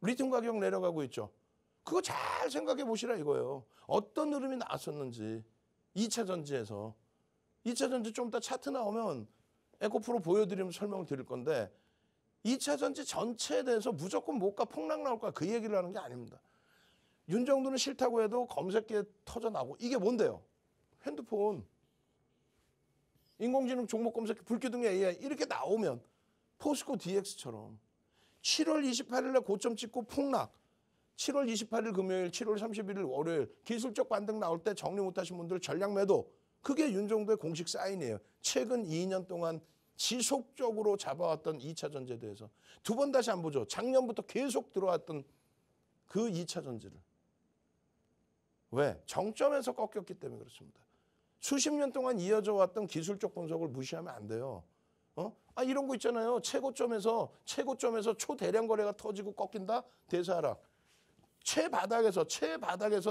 리튬 가격 내려가고 있죠. 그거 잘 생각해 보시라 이거예요. 어떤 흐름이 나왔었는지 2차 전지에서. 2차 전지 좀 이따 차트 나오면 에코프로 보여드리면 설명을 드릴 건데 2차 전지 전체에 대해서 무조건 못가 폭락 나올까 그 얘기를 하는 게 아닙니다. 윤 정도는 싫다고 해도 검색기에 터져나오고 이게 뭔데요? 핸드폰, 인공지능 종목 검색기, 불기둥 AI 이렇게 나오면 포스코 DX처럼 7월 28일 날 고점 찍고 폭락, 7월 28일 금요일, 7월 31일 월요일 기술적 반등 나올 때 정리 못하신 분들 전략 매도, 그게 윤 정도의 공식 사인이에요. 최근 2년 동안 지속적으로 잡아왔던 2차 전지에 대해서 두 번 다시 안 보죠. 작년부터 계속 들어왔던 그 2차 전지를. 왜? 정점에서 꺾였기 때문에 그렇습니다. 수십 년 동안 이어져 왔던 기술적 분석을 무시하면 안 돼요. 이런 거 있잖아요. 최고점에서 초대량 거래가 터지고 꺾인다. 대사하락. 최바닥에서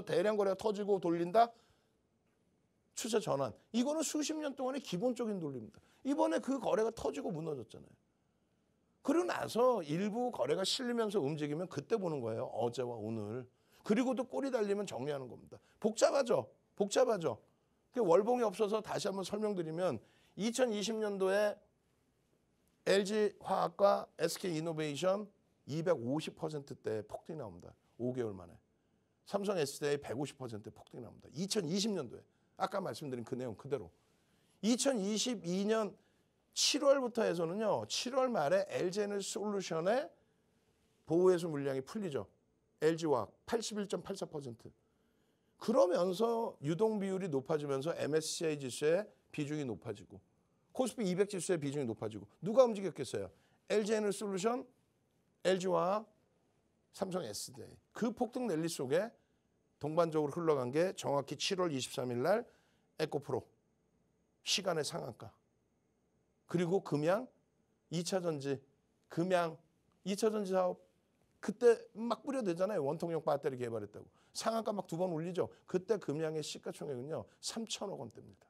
대량 거래가 터지고 돌린다. 추세 전환. 이거는 수십 년 동안의 기본적인 논리입니다. 이번에 그 거래가 터지고 무너졌잖아요. 그러고 나서 일부 거래가 실리면서 움직이면 그때 보는 거예요. 어제와 오늘. 그리고도 꼬리 달리면 정리하는 겁니다. 복잡하죠. 월봉이 없어서 다시 한번 설명드리면 2020년도에 LG화학과 SK이노베이션 250%대 폭등이 나옵니다. 5개월 만에. 삼성 SDI 150% 폭등이 나옵니다. 2020년도에. 아까 말씀드린 그 내용 그대로. 2022년 7월부터 해서는요. 7월 말에 LG에너지솔루션의 보호해수 물량이 풀리죠. LG화학 81.84%. 그러면서 유동 비율이 높아지면서 MSCI 지수의 비중이 높아지고 코스피 200 지수의 비중이 높아지고 누가 움직였겠어요? LG에너지솔루션, LG화학, 삼성 SDI. 그 폭등 랠리 속에 동반적으로 흘러간 게 정확히 7월 23일 날 에코프로 시간의 상한가. 그리고 금양 2차 전지 사업 그때 막 뿌려대잖아요. 원통형 배터리 개발했다고. 상한가 막 2번 올리죠. 그때 금양의 시가총액은요. 3천억 원대입니다.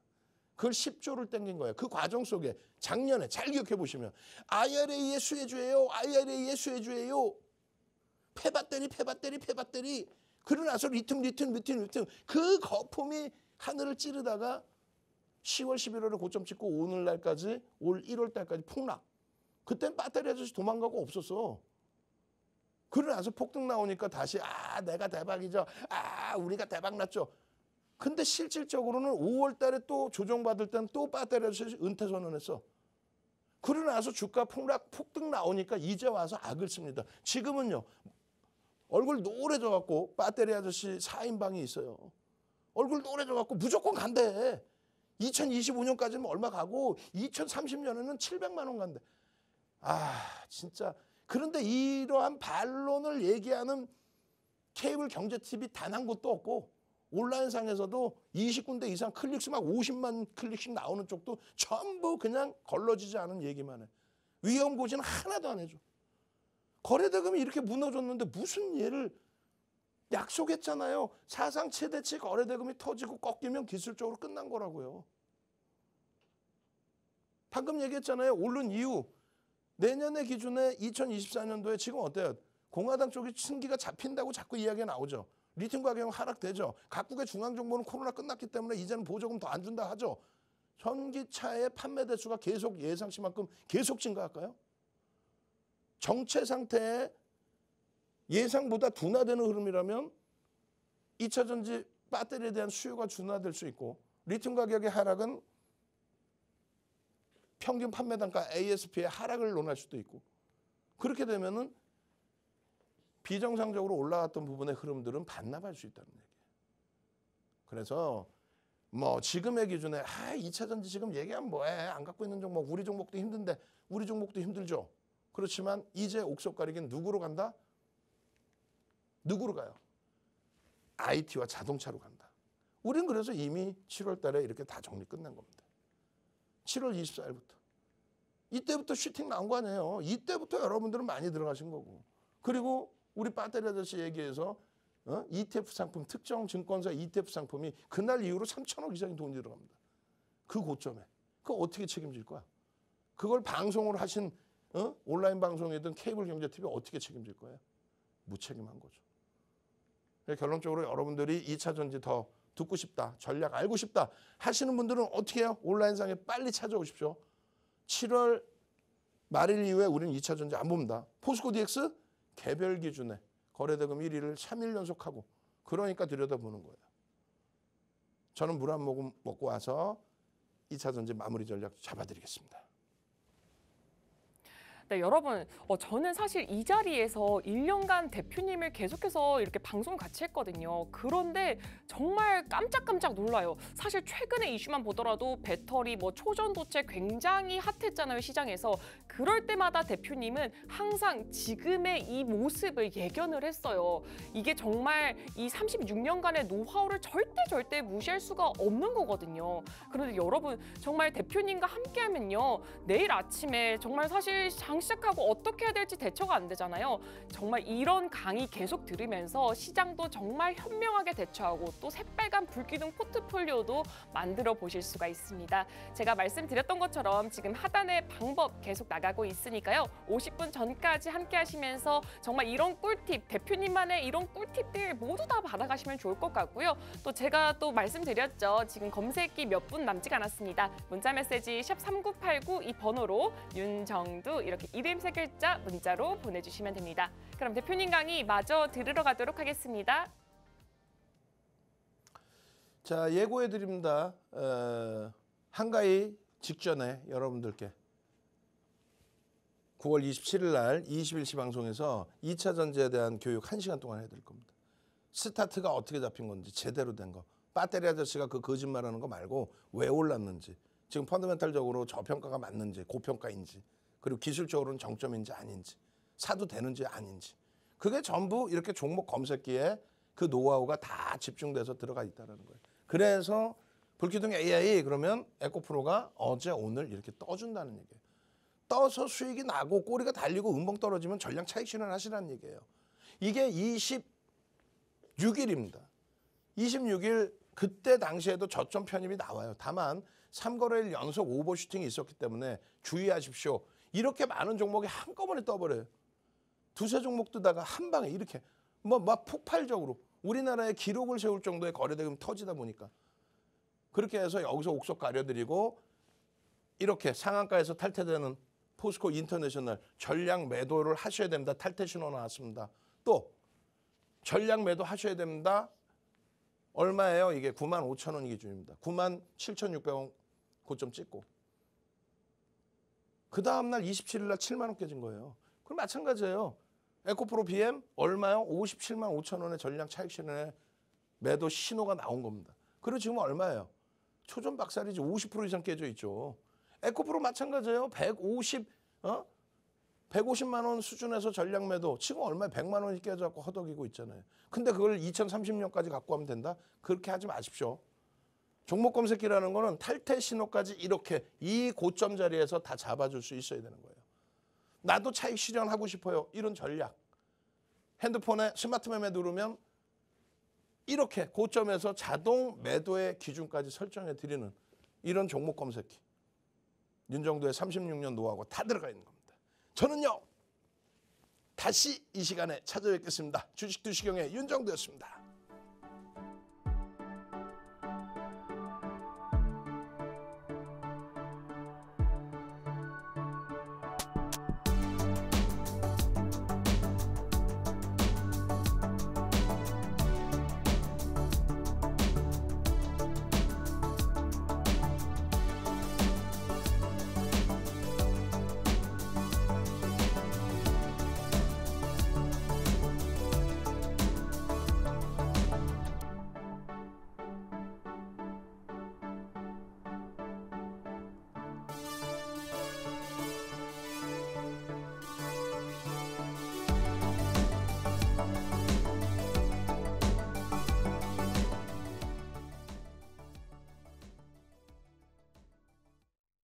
그걸 10조를 땡긴 거예요. 그 과정 속에 작년에 잘 기억해 보시면 IRA의 수혜주예요. 폐배터리. 그러고 나서 리튬. 그 거품이 하늘을 찌르다가 10월, 11월에 고점 찍고 오늘날까지 올 1월 달까지 폭락. 그땐 배터리 아저씨 도망가고 없었어. 그러고 나서 폭등 나오니까 다시 내가 대박이죠. 우리가 대박 났죠. 근데 실질적으로는 5월 달에 또 조정받을 때는 또 배터리 아저씨 은퇴 선언했어. 그러고 나서 주가 폭등 나오니까 이제 와서 악을 씁니다. 지금은요. 얼굴 노래져 갖고 배터리 아저씨 4인방이 있어요. 얼굴 노래져 갖고 무조건 간대. 2025년까지는 얼마 가고 2030년에는 700만 원 간대. 진짜. 그런데 이러한 반론을 얘기하는 케이블 경제 TV 단 한 곳도 없고 온라인상에서도 20군데 이상 클릭수 막 50만 클릭씩 나오는 쪽도 전부 그냥 걸러지지 않은 얘기만 해. 위험 고지는 하나도 안 해줘. 거래대금이 이렇게 무너졌는데 무슨 얘를 약속했잖아요. 사상 최대치 거래대금이 터지고 꺾이면 기술적으로 끝난 거라고요. 방금 얘기했잖아요. 오른 이유. 내년의 기준에 2024년도에 지금 어때요? 공화당 쪽이 승기가 잡힌다고 자꾸 이야기가 나오죠. 리튬 가격은 하락되죠. 각국의 중앙정부는 코로나 끝났기 때문에 이제는 보조금 더 안 준다 하죠. 전기차의 판매 대수가 계속 예상치만큼 계속 증가할까요? 정체 상태에 예상보다 둔화되는 흐름이라면 2차 전지 배터리에 대한 수요가 둔화될 수 있고 리튬 가격의 하락은 평균 판매 단가 ASP의 하락을 논할 수도 있고 그렇게 되면은 비정상적으로 올라갔던 부분의 흐름들은 반납할 수 있다는 얘기예요. 그래서 지금의 기준에 2차 전지 지금 얘기하면 뭐해. 안 갖고 있는 종목 우리 종목도 힘든데 우리 종목도 힘들죠. 그렇지만 이제 옥석 가리기는 누구로 간다? 누구로 가요? IT와 자동차로 간다. 우린 그래서 이미 7월 달에 이렇게 다 정리 끝난 겁니다. 7월 24일부터. 이때부터 슈팅 나온 거 아니에요. 이때부터 여러분들은 많이 들어가신 거고. 그리고 우리 배터리 아저씨 얘기해서 ETF 상품, 특정 증권사 ETF 상품이 그날 이후로 3천억 이상의 돈이 들어갑니다. 그 고점에. 그거 어떻게 책임질 거야? 그걸 방송을 하신 온라인 방송이든 케이블 경제 TV 어떻게 책임질 거예요? 무책임한 거죠. 결론적으로 여러분들이 2차 전지 더 듣고 싶다, 전략 알고 싶다 하시는 분들은 어떻게 해요? 온라인상에 빨리 찾아오십시오. 7월 말일 이후에 우리는 2차 전지 안 봅니다. 포스코 DX 개별 기준에 거래대금 1위를 3일 연속하고 그러니까 들여다보는 거예요. 저는 물 한 모금 먹고 와서 2차 전지 마무리 전략 잡아드리겠습니다. 네, 여러분, 저는 사실 이 자리에서 1년간 대표님을 계속해서 이렇게 방송을 같이 했거든요. 그런데 정말 깜짝깜짝 놀라요. 사실 최근의 이슈만 보더라도 배터리, 초전도체 굉장히 핫했잖아요, 시장에서. 그럴 때마다 대표님은 항상 지금의 이 모습을 예견을 했어요. 이게 정말 이 36년간의 노하우를 절대 무시할 수가 없는 거거든요. 그런데 여러분, 정말 대표님과 함께하면요. 내일 아침에 정말 사실 시작하고 어떻게 해야 될지 대처가 안 되잖아요. 정말 이런 강의 계속 들으면서 시장도 정말 현명하게 대처하고 또 새빨간 불기둥 포트폴리오도 만들어 보실 수가 있습니다. 제가 말씀드렸던 것처럼 지금 하단의 방법 계속 나가고 있으니까요. 50분 전까지 함께 하시면서 정말 이런 꿀팁, 대표님만의 이런 꿀팁들 모두 다 받아가시면 좋을 것 같고요. 또 제가 또 말씀드렸죠. 지금 검색기 몇 분 남지가 않았습니다. 문자메시지 샵 3989 이 번호로 윤정두 이렇게 이름 3글자 문자로 보내주시면 됩니다. 그럼 대표님 강의 마저 들으러 가도록 하겠습니다. 자, 예고해 드립니다. 한가위 직전에 여러분들께 9월 27일 날 21시 방송에서 2차 전지에 대한 교육 1시간 동안 해드릴 겁니다. 스타트가 어떻게 잡힌 건지 제대로 된 거. 배터리 아저씨가 그 거짓말하는 거 말고 왜 올랐는지, 지금 펀더멘탈적으로 저평가가 맞는지 고평가인지, 그리고 기술적으로는 정점인지 아닌지, 사도 되는지 아닌지, 그게 전부 이렇게 종목 검색기에 그 노하우가 다 집중돼서 들어가 있다는 거예요. 그래서 불기둥 AI 그러면 에코프로가 어제 오늘 이렇게 떠준다는 얘기예요. 떠서 수익이 나고 꼬리가 달리고 음봉 떨어지면 전량 차익 실현하시라는 얘기예요. 이게 26일입니다. 26일 그때 당시에도 저점 편입이 나와요. 다만 3거래일 연속 오버슈팅이 있었기 때문에 주의하십시오. 이렇게 많은 종목이 한꺼번에 떠버려요. 두세 종목 뜨다가 한 방에 이렇게 막 폭발적으로 우리나라에 기록을 세울 정도의 거래대금이 터지다 보니까 그렇게 해서 여기서 옥석 가려드리고 이렇게 상한가에서 탈퇴되는 포스코 인터내셔널 전량 매도를 하셔야 됩니다. 탈퇴 신호 나왔습니다. 또 전량 매도 하셔야 됩니다. 얼마예요? 이게 95,000원 기준입니다. 97,600원 고점 찍고 그 다음날 27일 날 7만 원 깨진 거예요. 그럼 마찬가지예요. 에코프로 BM 얼마요? 57만 5천 원의 전량 차익 실현에 매도 신호가 나온 겁니다. 그리고 지금 얼마예요? 초전 박살이지 50% 이상 깨져 있죠. 에코프로 마찬가지예요. 150만 원 수준에서 전량 매도 지금 얼마에 100만 원이 깨져갖고 허덕이고 있잖아요. 근데 그걸 2030년까지 갖고 가면 된다? 그렇게 하지 마십시오. 종목 검색기라는 거는 탈퇴 신호까지 이렇게 이 고점 자리에서 다 잡아줄 수 있어야 되는 거예요. 나도 차익 실현하고 싶어요. 이런 전략. 핸드폰에 스마트 매매 누르면 이렇게 고점에서 자동 매도의 기준까지 설정해 드리는 이런 종목 검색기. 윤정도의 36년 노하우가 다 들어가 있는 겁니다. 저는요. 다시 이 시간에 찾아뵙겠습니다. 주식 투시경의 윤정도였습니다.